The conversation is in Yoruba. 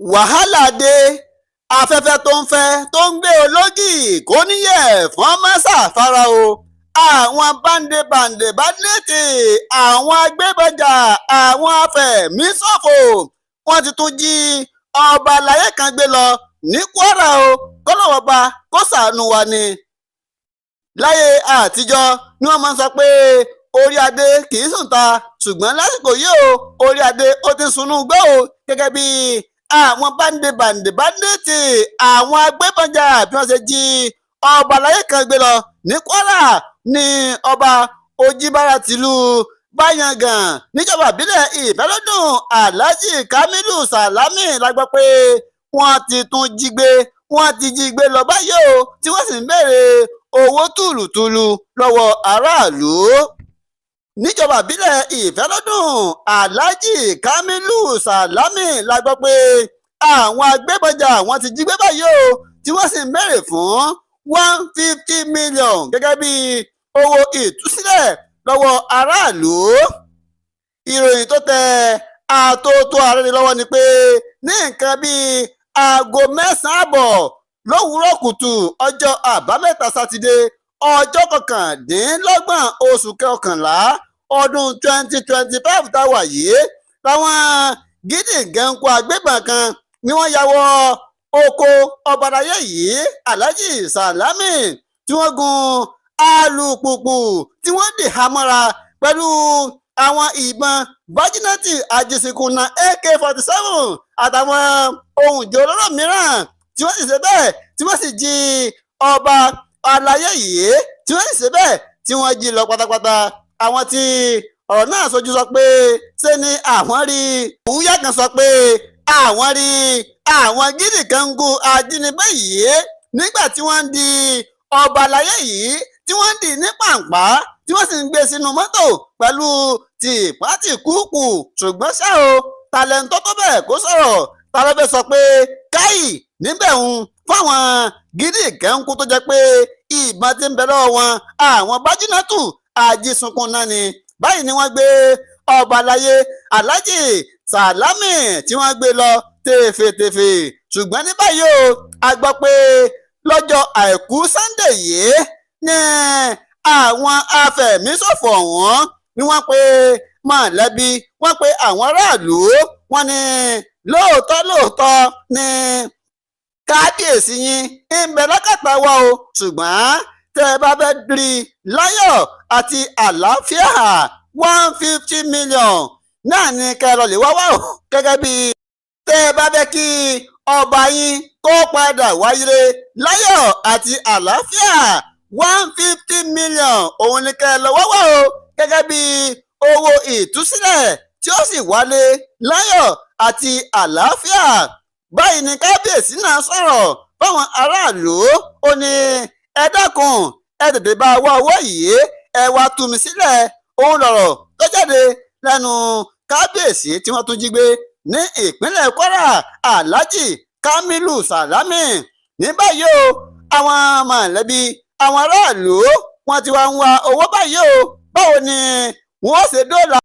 wàhálà dé afẹ́fẹ́ tó ń fẹ́ tó ń gbé ológì kò níyẹ̀ fọ́n mọ́sà fara o àwọn báńdé báńdẹ́ẹ̀tì àwọn agbébọjà àwọn afẹ̀míṣòfò wọ́n ti tún jí ọba àlàyé kan gbé lọ ní Kwara o kọ́lọ́wọ́ba kó ṣàánú wa ni. láyé àtijọ́ ni wọ́n máa ń sọ pé orí adé kì í sùn ta ṣùgbọ́n lásìkò yìí o orí adé ó ti sunú gbé o gẹ́gẹ́ bí àwọn báńdé báńdẹ́ẹ̀tì àwọn agbébọjà bí wọ́n ṣe jí ọba àlàyé kan gbé lọ ní Kwara ní ọba Ojibara tìlú Bayangan níjọba ìbílẹ̀ Ìfẹ́lódùn Alhaji Kamilu Salami la gbọ́ pé wọ́n ti tún jí gbé lọ báyìí o tí wọ́n sì ń béèrè owó tùlùtùlù lọ́wọ́ aráàlú. níjọba ìbílẹ̀ Ìfẹ́lódùn Alhaji Kamilu Salami la gbọ́ pé àwọn agbébọjà wọ́n ti jí gbé báyìí o tí wọ́n sì ń béèrè fún 150 million gẹ́gẹ́ bí owó ìtúsílẹ̀ lọ́wọ́ aráàlú. ìròyìn tó tẹ àtótó ààrẹ lọ́wọ́ ni pé ní nǹkan bíi aago 9 àbọ̀ lówùúrọ̀ kùtù ọjọ́ àbámẹ́ta sátidé ọjọ́ 29 oṣù kọkànlá ọdún 2025 táwa yìí láwọn gídígànkù agbébọn kan ni wọ́n ya wọ oko ọba àlàyé yìí Alhaji Salami tí wọ́n gun alùpùpù tí wọ́n dì hámọ́ra pẹ̀lú àwọn ìbọn bájínátì àjẹsìnkùnà AK-47 àtàwọn ohun ìjà olóró mìíràn tí wọ́n sì ṣe bẹ́ẹ̀ tí wọ́n sì jí ọba àlàyé yìí tí wọ́n sì ṣe bẹ́ẹ̀ tí wọ́n jí lọ pátápátá. àwọn tí ọ̀rọ̀ náà sojú sọ pé ṣé ni àwọn rí òwúyá kan sọ pé àwọn rí àwọn gídígànkù ajínigbé yìí nígbà tí wọ́n ń di ọba àlàyé yìí tí wọ́n ń dì ní pàǹpá tí wọ́n sì ń gbé sínú mọ́tò pẹ̀lú tìpátìkúùkù ṣùgbọ́n ṣá o tàlẹ́ńtọ́ tó bẹ́ẹ̀ kó sọ̀rọ̀ tàlẹ́fẹ́ sọ pé káyì níbẹ̀ ń fáwọn gídígànkù tó jẹ́ pé ìbọn ti ń bẹ lọ́wọ́ wọn àwọn bájínátù àjísunkun náà ni. báyìí ni wọ́n gbé ọba àlàyé Alhaji Salami tí wọ́n gbé lọ tèfètèfè ṣùgbọ́n ní báyìí o a gbọ́ pé lọ́jọ́ àìkú Sunday yìí ní àwọn afẹ̀míṣòfò ọ̀hún ni wọ́n pe mọ̀lẹ́bí wọ́n pe àwọn aráàlú wọ́n ní lóòótọ́ ní kábíyèsí yín ń bẹ lákàtà wa o ṣùgbọ́n tẹ́ ẹ bá fẹ́ rí láyọ̀ àti àlàáfíà 150 million náà ní kẹrọ lè wá wá o gẹ́gẹ́ bí tẹ́ ẹ bá fẹ́ kí ọba yín kó padà wáyé láyọ̀ àti àlàáfíà 150 million òun ní kẹ́ lọ wá wá o gẹ́gẹ́ bí owó ìtúsílẹ̀ tí ó sì wálé láyọ̀ àti àlàáfíà. báyìí ni kábíyèsí náà sọ̀rọ̀ fáwọn aráàlú ó ní ẹ dákun ẹ tètè bá wá owó yìí ẹ wá tú mi sílẹ̀ òun lọ̀rọ̀ tó jáde lẹ́nu kábíyèsí tí wọ́n tún jí gbé ní ìpínlẹ̀ Kwara Alhaji Kamilu Salami. ní báyìí o àwọn mọ̀lẹ́bí àwọn aráàlú wọ́n ti wá ń wá owó báyìí o báwo ni wọ́n ṣe dóòlà